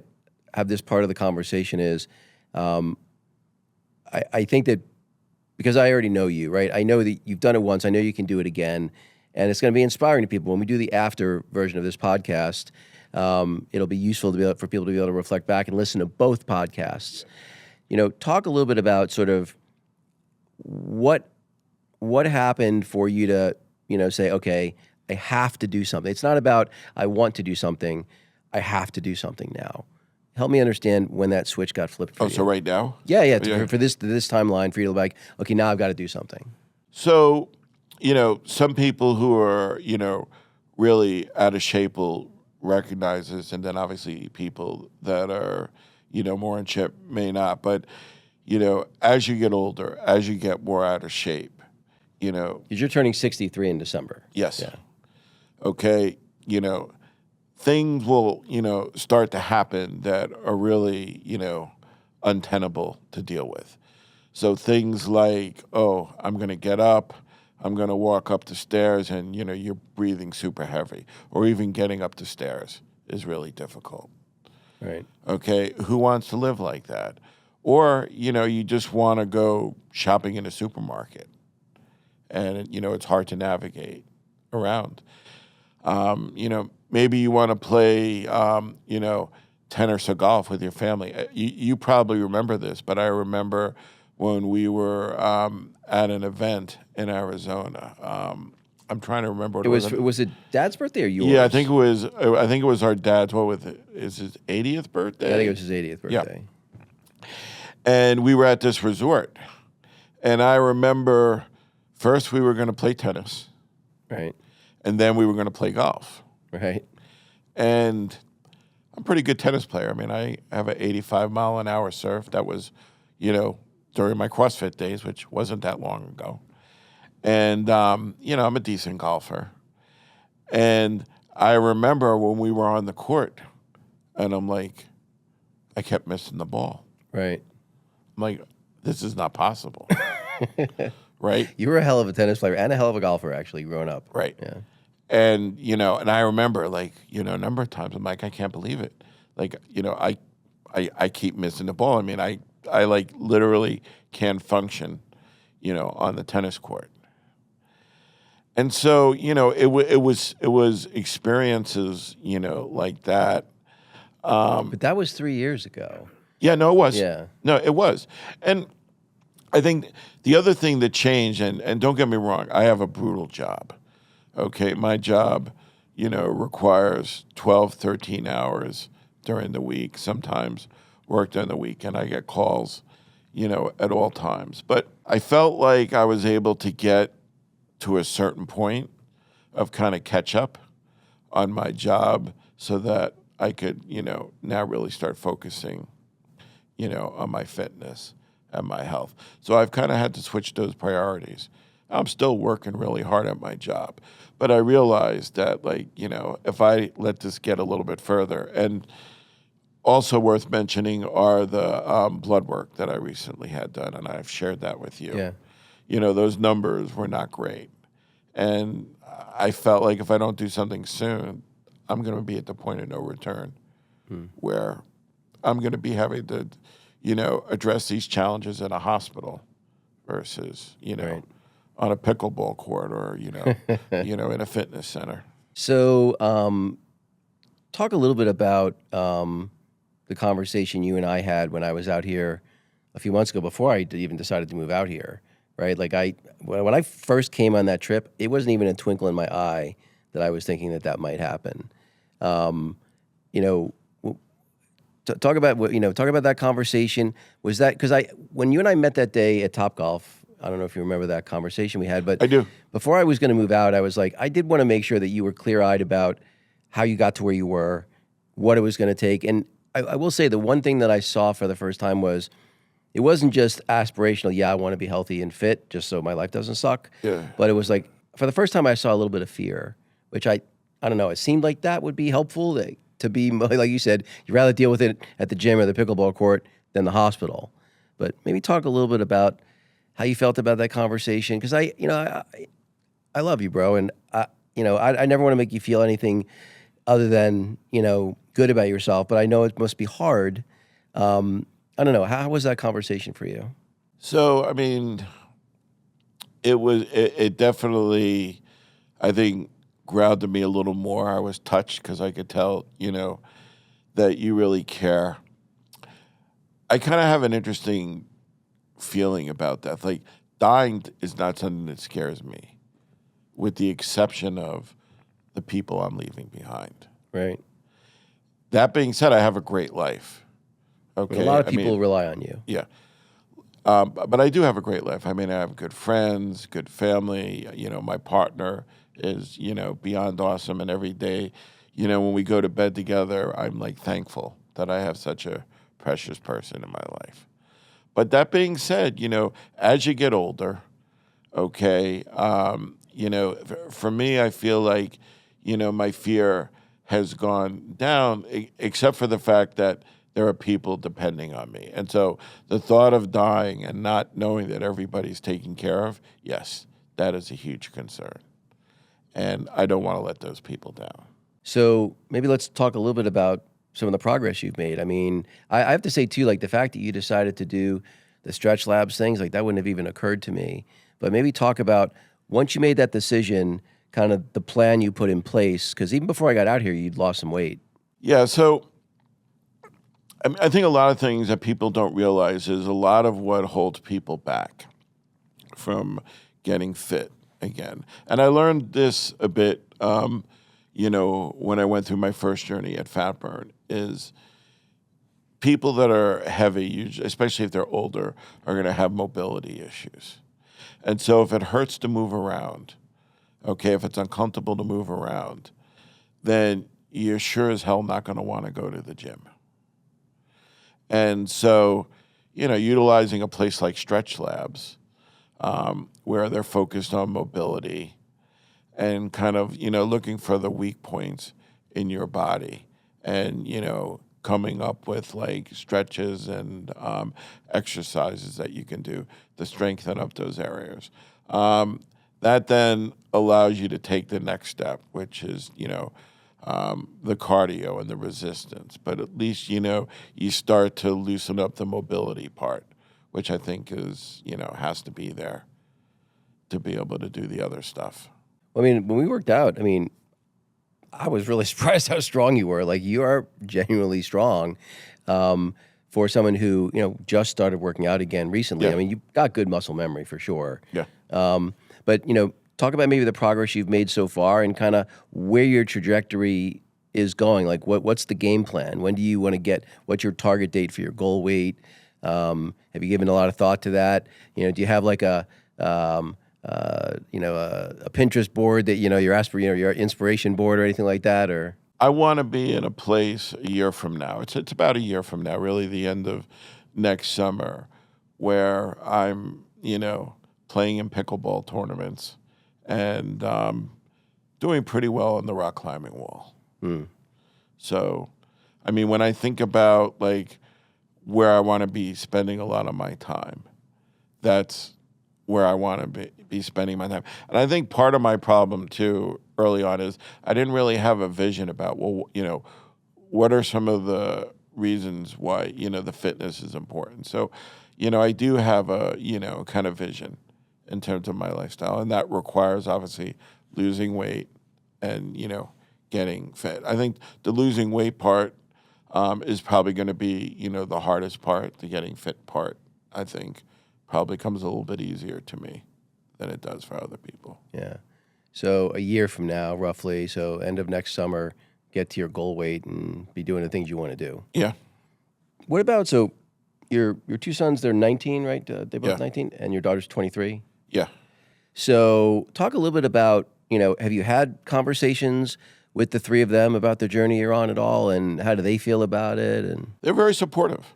S1: have this part of the conversation is, I think that because I already know you, right? I know that you've done it once. I know you can do it again, and it's going to be inspiring to people when we do the after version of this podcast. It'll be useful for people to be able to reflect back and listen to both podcasts. Talk a little bit about sort of what happened for you to, say, okay, I have to do something. It's not about I want to do something. I have to do something now. Help me understand when that switch got flipped for you.
S2: So right now?
S1: Yeah. For this timeline, for you to be like, okay, now I've got to do something.
S2: So, some people who are, really out of shape will recognize this, and then obviously people that are, more in shape may not. But, as you get older, as you get more out of shape,
S1: Because you're turning 63 in December.
S2: Yes.
S1: Yeah.
S2: Okay, things will, start to happen that are really, untenable to deal with. So things like, oh, I'm going to get up, I'm going to walk up the stairs, and, you're breathing super heavy, or even getting up the stairs is really difficult.
S1: Right.
S2: Okay, who wants to live like that? Or, you just want to go shopping in a supermarket, and, it's hard to navigate around. Maybe you want to play, tennis or golf with your family. You probably remember this, but I remember when we were at an event in Arizona. I'm trying to remember what it was.
S1: Was it Dad's birthday or yours?
S2: Yeah, I think it was. I think it was our dad's. What was it? Is his 80th birthday?
S1: I think it was his 80th birthday.
S2: Yeah. And we were at this resort, and I remember first we were going to play tennis,
S1: Right.
S2: and then we were going to play golf.
S1: Right.
S2: And I'm a pretty good tennis player. I mean, I have an 85-mile-an-hour serve. That was, during my CrossFit days, which wasn't that long ago. And, I'm a decent golfer. And I remember when we were on the court, and I'm like, I kept missing the ball.
S1: Right.
S2: I'm like, this is not possible. Right?
S1: You were a hell of a tennis player and a hell of a golfer, actually, growing up.
S2: Right.
S1: Yeah.
S2: And, and I remember, a number of times, I'm like, I can't believe it. I keep missing the ball. I mean, I literally can't function, on the tennis court. And so, it was experiences, like that.
S1: But that was 3 years ago.
S2: Yeah, no, it was.
S1: Yeah.
S2: No, it was. And I think the other thing that changed, and don't get me wrong, I have a brutal job. Okay, my job, requires 12, 13 hours during the week, sometimes work during the week, and I get calls, at all times. But I felt like I was able to get to a certain point of kind of catch up on my job so that I could, now really start focusing, on my fitness and my health. So I've kind of had to switch those priorities. I'm still working really hard at my job, but I realized that, if I let this get a little bit further, and also worth mentioning are the blood work that I recently had done, and I've shared that with you.
S1: Yeah.
S2: Those numbers were not great. And I felt like if I don't do something soon, I'm going to be at the point of no return where I'm going to be having to, address these challenges in a hospital versus,
S1: Right.
S2: on a pickleball court or, in a fitness center.
S1: So, talk a little bit about the conversation you and I had when I was out here a few months ago before I even decided to move out here, right? Like when I first came on that trip, it wasn't even a twinkle in my eye that I was thinking that might happen. You know, talk about that conversation. Was that because when you and I met that day at Topgolf? I don't know if you remember that conversation we had, but
S2: I do.
S1: before I was going to move out, I was like, I did want to make sure that you were clear-eyed about how you got to where you were, what it was going to take. And I will say the one thing that I saw for the first time was it wasn't just aspirational, yeah, I want to be healthy and fit just so my life doesn't suck.
S2: Yeah.
S1: But it was like, for the first time, I saw a little bit of fear, which I don't know, it seemed like that would be helpful to be, like you said, you'd rather deal with it at the gym or the pickleball court than the hospital. But maybe talk a little bit about how you felt about that conversation. Because I love you, bro. And I never want to make you feel anything other than, good about yourself. But I know it must be hard. I don't know. How was that conversation for you?
S2: So, I mean, it definitely, I think, grounded me a little more. I was touched because I could tell, that you really care. I kind of have an interesting feeling about that. Like, dying is not something that scares me, with the exception of the people I'm leaving behind.
S1: Right.
S2: That being said, I have a great life. Okay.
S1: But a lot of people rely on you.
S2: Yeah. But I do have a great life. I mean, I have good friends, good family. My partner is, beyond awesome. And every day, when we go to bed together, I'm like thankful that I have such a precious person in my life. But that being said, as you get older, okay, for me, I feel like, my fear has gone down, except for the fact that there are people depending on me. And so the thought of dying and not knowing that everybody's taken care of, yes, that is a huge concern. And I don't want to let those people down.
S1: So maybe let's talk a little bit about some of the progress you've made. I mean, I have to say, too, like the fact that you decided to do the Stretch Labs things, like that wouldn't have even occurred to me. But maybe talk about, once you made that decision, kind of the plan you put in place, because even before I got out here, you'd lost some weight.
S2: Yeah, so I think a lot of things that people don't realize is a lot of what holds people back from getting fit again. And I learned this a bit, when I went through my first journey at Fat Burn, is people that are heavy, especially if they're older, are going to have mobility issues. And so if it hurts to move around, okay, if it's uncomfortable to move around, then you're sure as hell not going to want to go to the gym. And so, utilizing a place like Stretch Labs, where they're focused on mobility and kind of, looking for the weak points in your body and, coming up with like stretches and exercises that you can do to strengthen up those areas. That then allows you to take the next step, which is, the cardio and the resistance. But at least, you start to loosen up the mobility part, which I think is, has to be there to be able to do the other stuff.
S1: I mean, when we worked out, I mean, I was really surprised how strong you were. Like, you are genuinely strong for someone who, just started working out again recently.
S2: Yeah.
S1: I mean, you've got good muscle memory for sure.
S2: Yeah.
S1: But, talk about maybe the progress you've made so far and kind of where your trajectory is going. Like, what's the game plan? When do you want to what's your target date for your goal weight? Have you given a lot of thought to that? Do you have like a Pinterest board that your inspiration board or anything like that? Or
S2: I want to be in a place a year from now. It's about a year from now, really the end of next summer, where I'm playing in pickleball tournaments and doing pretty well on the rock climbing wall. So, I mean, when I think about like where I want to be spending a lot of my time, that's where I want to be spending my time. And I think part of my problem too early on is I didn't really have a vision about, what are some of the reasons why, the fitness is important. So, I do have a, kind of vision in terms of my lifestyle, and that requires obviously losing weight and, getting fit. I think the losing weight part is probably going to be, the hardest part. The getting fit part, I think, probably comes a little bit easier to me than it does for other people.
S1: Yeah. So a year from now, roughly, so end of next summer, get to your goal weight and be doing the things you want to do.
S2: Yeah.
S1: What about, so your two sons, they're 19, right? They're both
S2: Yeah.
S1: 19, and your daughter's 23?
S2: Yeah.
S1: So talk a little bit about, have you had conversations with the three of them about the journey you're on at all, and how do they feel about it? And
S2: They're very supportive.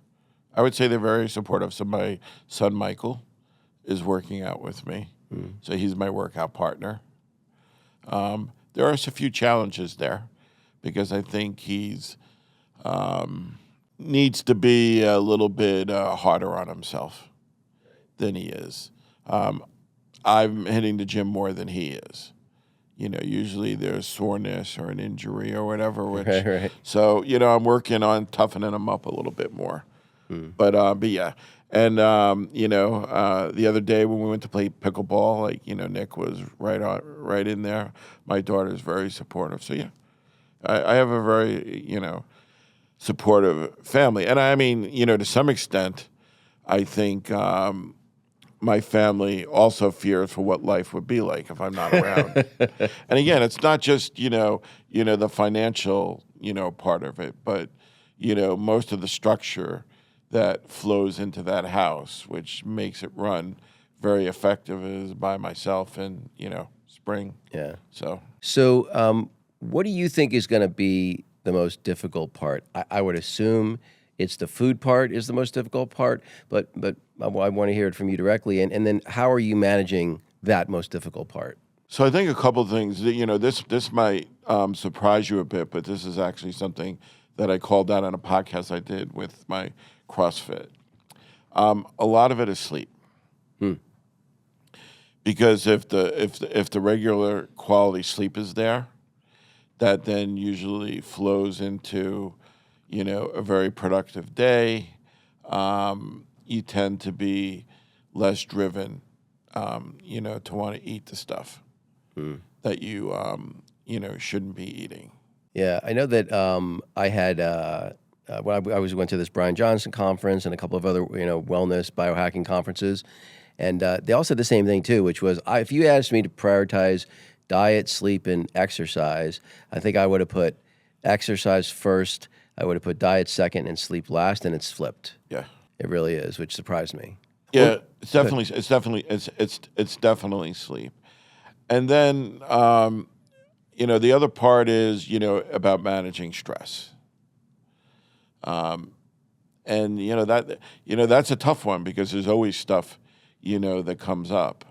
S2: I would say they're very supportive. So my son, Michael, is working out with me. So he's my workout partner. There are a few challenges there because I think he's needs to be a little bit harder on himself than he is. I'm hitting the gym more than he is. Usually there's soreness or an injury or whatever.
S1: Right.
S2: So, I'm working on toughening him up a little bit more. But yeah. And, the other day when we went to play pickleball, Nick was right in there. My daughter's very supportive. So, yeah, I have a very, supportive family. And I mean, to some extent, I think my family also fears for what life would be like if I'm not around. And again, it's not just, the financial, part of it, but, most of the structure that flows into that house, which makes it run very effective, is by myself and, Spring.
S1: yeah.
S2: So,
S1: What do you think is going to be the most difficult part? I would assume it's the food part is the most difficult part, but I want to hear it from you directly. And then how are you managing that most difficult part?
S2: So I think a couple of things. This might surprise you a bit, but this is actually something that I called out on a podcast I did with my CrossFit. A lot of it is sleep, because if the regular quality sleep is there, that then usually flows into, a very productive day. You tend to be less driven, to want to eat the stuff that you, shouldn't be eating.
S1: Yeah, I know that I had when I went to this Brian Johnson conference and a couple of other wellness biohacking conferences, and they all said the same thing too, which was if you asked me to prioritize diet, sleep, and exercise, I think I would have put exercise first. I would have put diet second and sleep last, and it's flipped.
S2: Yeah,
S1: it really is, which surprised me.
S2: Yeah, well, it's definitely sleep, and then the other part is about managing stress. And that's a tough one because there's always stuff that comes up.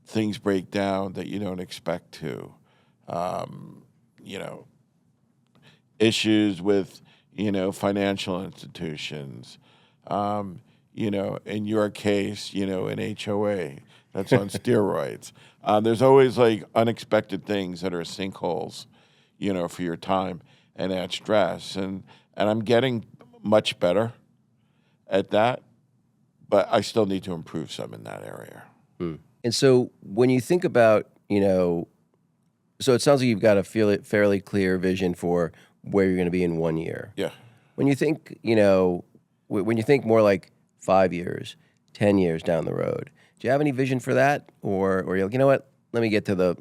S2: Things break down that you don't expect to. Issues with financial institutions. In your case, an HOA that's on steroids. There's always like unexpected things that are sinkholes, for your time and add stress. And I'm getting much better at that, but I still need to improve some in that area.
S1: And so when you think about you know, so it sounds like you've got a fairly clear vision for where you're going to be in 1 year.
S2: Yeah.
S1: When you think, when you think more like 5 years, 10 years down the road, do you have any vision for that, or you're like, you know what? Let me get to the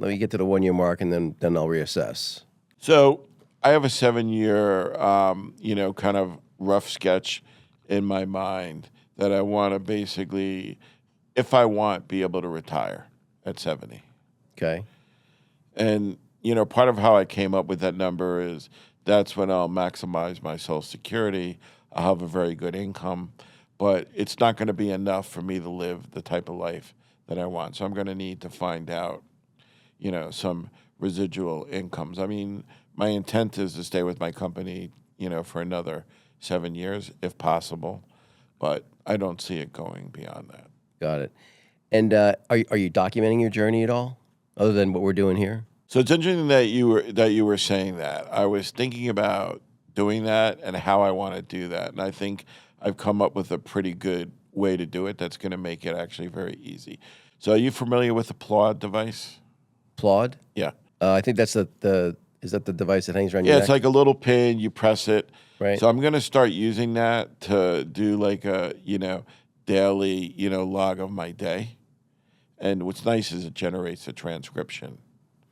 S1: 1 year mark, and then I'll reassess.
S2: So I have a 7-year, kind of rough sketch in my mind that I want to basically, if I want, be able to retire at 70.
S1: Okay.
S2: And, part of how I came up with that number is that's when I'll maximize my Social Security. I'll have a very good income, but it's not going to be enough for me to live the type of life that I want. So I'm going to need to find out, some residual incomes. I mean, my intent is to stay with my company, for another 7 years if possible, but I don't see it going beyond that.
S1: Got it. And are you documenting your journey at all, other than what we're doing here?
S2: So it's interesting that you were saying that. I was thinking about doing that and how I want to do that, and I think I've come up with a pretty good way to do it that's going to make it actually very easy. So are you familiar with the Applaud device?
S1: Applaud?
S2: Yeah.
S1: I think that's is that the device that hangs around your
S2: Yeah,
S1: neck?
S2: it's like a little pin. You press it.
S1: Right.
S2: So I'm going to start using that to do like a daily log of my day. And what's nice is it generates a transcription.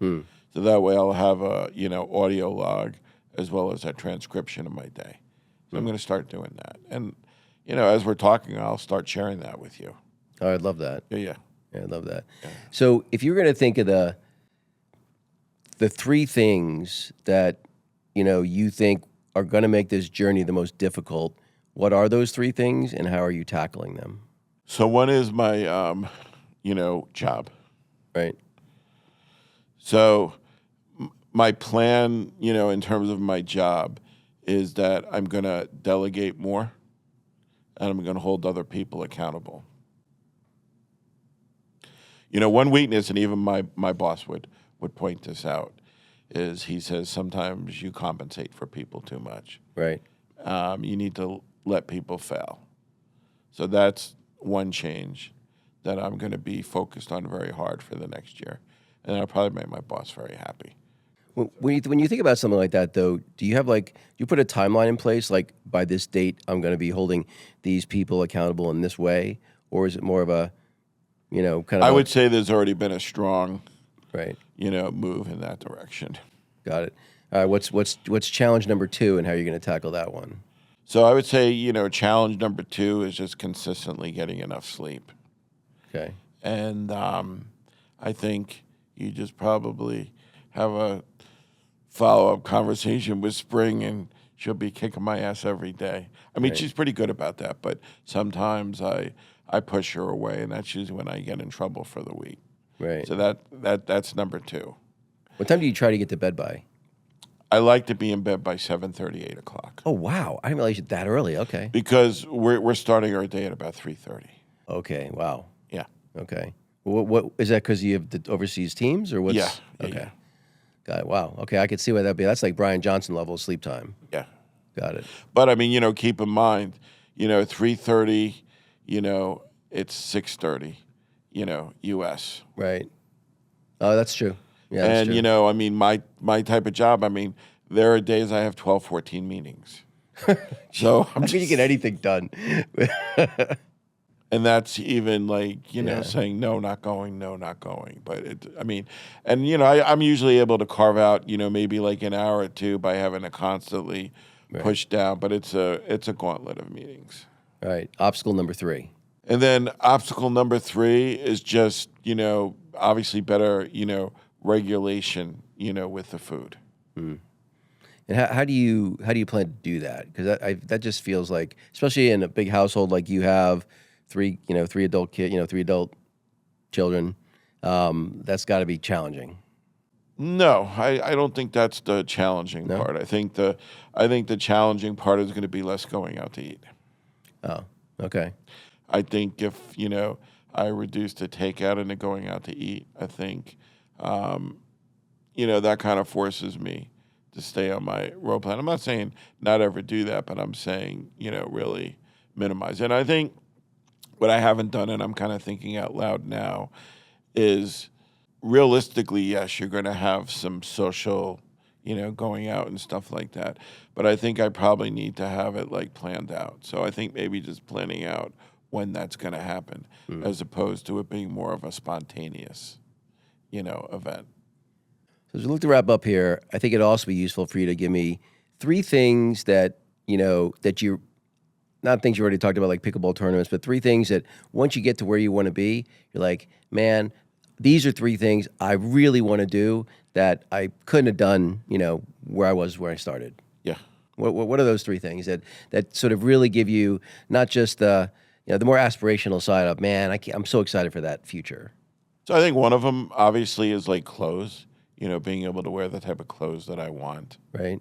S2: So that way I'll have a audio log as well as a transcription of my day. So I'm going to start doing that. And as we're talking, I'll start sharing that with you.
S1: Oh, I'd love that.
S2: Yeah.
S1: Yeah, I'd love that. Yeah. So if you're going to think of the three things that you think are going to make this journey the most difficult, what are those three things, and how are you tackling them?
S2: So one is my job.
S1: Right.
S2: So my plan, in terms of my job, is that I'm going to delegate more, and I'm going to hold other people accountable. One weakness, and even my boss would point this out, is he says sometimes you compensate for people too much.
S1: Right.
S2: You need to let people fail. So that's one change that I'm going to be focused on very hard for the next year. And I'll probably make my boss very happy.
S1: When you think about something like that, though, do you have you put a timeline in place, like by this date I'm going to be holding these people accountable in this way, or is it more of a, kind of?
S2: I would say there's already been a strong,
S1: right,
S2: move in that direction.
S1: Got it. All right, what's challenge number 2, and how are you going to tackle that one?
S2: So I would say, challenge number 2 is just consistently getting enough sleep.
S1: Okay.
S2: And I think you just probably have a follow-up conversation with Spring, and she'll be kicking my ass every day. I mean, She's pretty good about that, but sometimes I push her away, and that's usually when I get in trouble for the week.
S1: Right.
S2: So that's number 2.
S1: What time do you try to get to bed by?
S2: I like to be in bed by 7:30, 8 o'clock.
S1: Oh, wow. I didn't realize you're that early. Okay.
S2: Because we're starting our day at about 3:30.
S1: Okay. Wow.
S2: Yeah.
S1: Okay. What is that? Because you have the overseas teams, or what's?
S2: Yeah.
S1: Okay.
S2: Yeah.
S1: Got it. Wow. Okay, I could see why that'd be. That's like Brian Johnson level of sleep time.
S2: Yeah.
S1: Got it.
S2: But I mean, keep in mind, 3:30, it's 6:30, U.S.
S1: Right. Oh, that's true. Yeah. That's
S2: And
S1: true.
S2: I mean, my type of job, I mean, there are days I have 12, 14 meetings. So
S1: I'm sure you get anything done.
S2: and that's even like,
S1: Yeah.
S2: saying no, not going, no, not going. But I'm usually able to carve out, maybe like an hour or two by having to constantly push down. But it's a gauntlet of meetings.
S1: All right. Obstacle number 3.
S2: And then obstacle number 3 is just, obviously better, regulation, with the food.
S1: And how do you plan to do that? Because that just feels like, especially in a big household like you have, three adult children, that's got to be challenging.
S2: No, I don't think that's the challenging part. I think the challenging part is going to be less going out to eat.
S1: Oh, okay.
S2: I think if, I reduce the takeout into going out to eat, I think, that kind of forces me to stay on my road plan. I'm not saying not ever do that, but I'm saying, really minimize. And I think what I haven't done, and I'm kind of thinking out loud now, is realistically, yes, you're going to have some social, going out and stuff like that. But I think I probably need to have it like planned out. So I think maybe just planning out when that's going to happen, as opposed to it being more of a spontaneous, event.
S1: So as we look to wrap up here, I think it'd also be useful for you to give me 3 things that, that you, not things you already talked about like pickleball tournaments, but 3 things that once you get to where you want to be, you're like, man, these are 3 things I really want to do that I couldn't have done, where I started.
S2: Yeah.
S1: What are those 3 things that sort of really give you not just the more aspirational side of, man, I'm so excited for that future.
S2: So I think one of them obviously is like clothes, being able to wear the type of clothes that I want.
S1: Right.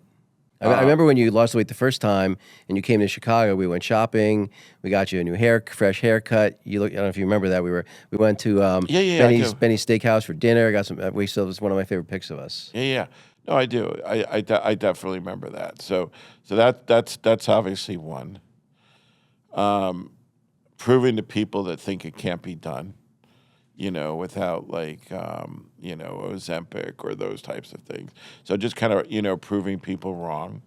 S1: I remember when you lost weight the first time and you came to Chicago, we went shopping. We got you a new fresh haircut. I don't know if you remember that. We went to Benny's Steakhouse for dinner. I got some. We still, it's one of my favorite pics of us.
S2: Yeah. No, I do. I definitely remember that. So that's obviously one. Proving to people that think it can't be done, without like, Ozempic or those types of things. So just kind of, proving people wrong.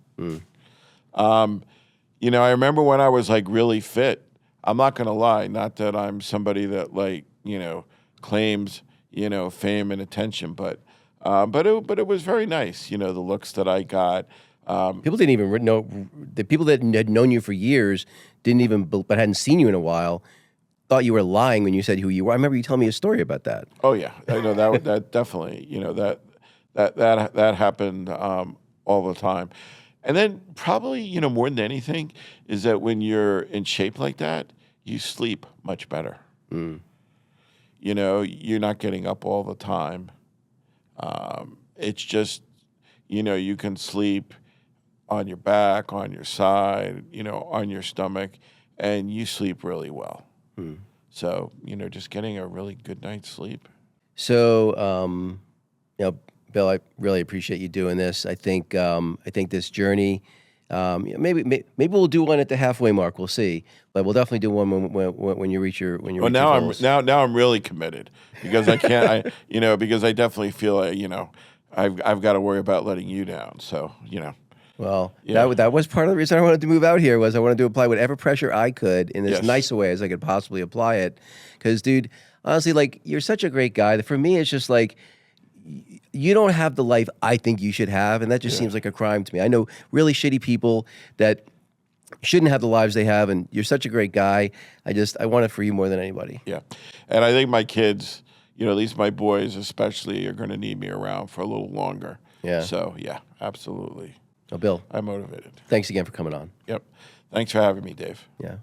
S2: I remember when I was like really fit, I'm not going to lie, not that I'm somebody that like, claims, fame and attention, but it was very nice, the looks that I got.
S1: People didn't even know, the people that had known you for years didn't even, but hadn't seen you in a while, thought you were lying when you said who you were. I remember you telling me a story about that.
S2: Oh yeah, I know that definitely. That happened all the time, and then probably more than anything is that when you're in shape like that, you sleep much better. You're not getting up all the time. It's just you can sleep on your back, on your side, on your stomach, and you sleep really well. So, just getting a really good night's sleep.
S1: So, Bill, I really appreciate you doing this. I think this journey, maybe we'll do one at the halfway mark. We'll see, but we'll definitely do one when you reach your
S2: Well, now I'm really committed because I can't. Because I definitely feel like I've got to worry about letting you down. So
S1: Well, that was part of the reason I wanted to move out here. Was I wanted to apply whatever pressure I could in as nice a way as I could possibly apply it. Because, dude, honestly, like, you're such a great guy. For me, it's just like, you don't have the life I think you should have, and that just seems like a crime to me. I know really shitty people that shouldn't have the lives they have, and you're such a great guy. I want it for you more than anybody.
S2: Yeah, and I think my kids, at least my boys especially, are going to need me around for a little longer.
S1: Yeah.
S2: So, yeah, absolutely.
S1: Oh, Bill.
S2: I'm motivated.
S1: Thanks again for coming on.
S2: Yep. Thanks for having me, Dave.
S1: Yeah.